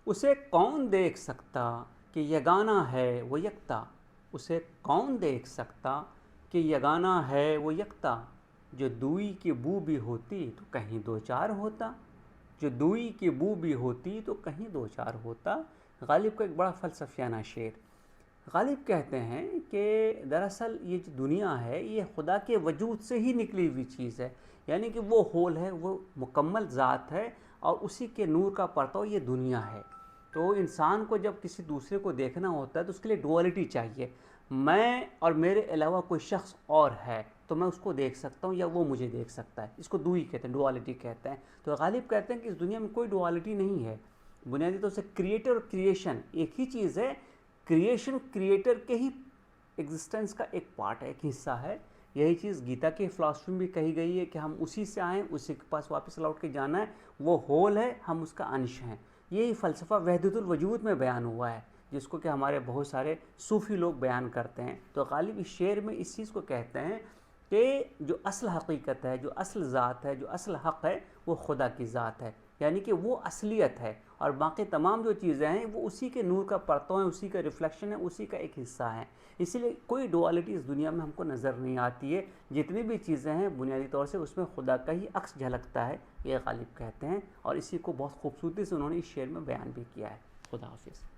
उसे कौन देख सकता कि यगाना है वो यकता। उसे कौन देख सकता कि यगाना है वो यकता। जो दूई की बू भी होती तो कहीं दो चार होता। जो दूई की बू भी होती तो कहीं दो चार होता। गालिब का एक बड़ा फ़लसफ़ियाना शेर। गालिब कहते हैं कि दरअसल ये जो दुनिया है ये खुदा के वजूद से ही निकली हुई चीज़ है, यानी कि वो होल है, वो मुकम्मल ज़ात है और उसी के नूर का परताव ये दुनिया है। तो इंसान को जब किसी दूसरे को देखना होता है तो उसके लिए डुअलिटी चाहिए। मैं और मेरे अलावा कोई शख्स और है तो मैं उसको देख सकता हूँ या वो मुझे देख सकता है, इसको दुई कहते हैं, डुअलिटी कहते हैं। तो गालिब कहते हैं कि इस दुनिया में कोई डुअलिटी नहीं है। बुनियादी तौर से क्रिएटर और क्रिएशन एक ही चीज़ है। क्रिएशन क्रिएटर के ही एग्जिस्टेंस का एक पार्ट है, एक हिस्सा है। यही चीज़ गीता की फ़िलासफ़ी में भी कही गई है कि हम उसी से आए, उसी के पास वापस लौट के जाना है। वो होल है, हम उसका अंश हैं। यही फ़लसफ़ा वहदतुल वजूद में बयान हुआ है, जिसको कि हमारे बहुत सारे सूफ़ी लोग बयान करते हैं। तो गालिब इस शेर में इस चीज़ को कहते हैं कि जो असल हकीकत है, जो असल ज़ात है, जो असल हक़ है, वो खुदा की ज़ात है, यानी कि वो असलियत है। और बाकी तमाम जो चीज़ें हैं वो उसी के नूर का परतों है, उसी का रिफ्लेक्शन है, उसी का एक हिस्सा है। इसीलिए कोई डुअलिटी इस दुनिया में हमको नज़र नहीं आती है। जितनी भी चीज़ें हैं बुनियादी तौर से उसमें खुदा का ही अक्स झलकता है, ये गालिब कहते हैं। और इसी को बहुत खूबसूरती से उन्होंने इस शेर में बयान भी किया है। खुदा हाफिज़।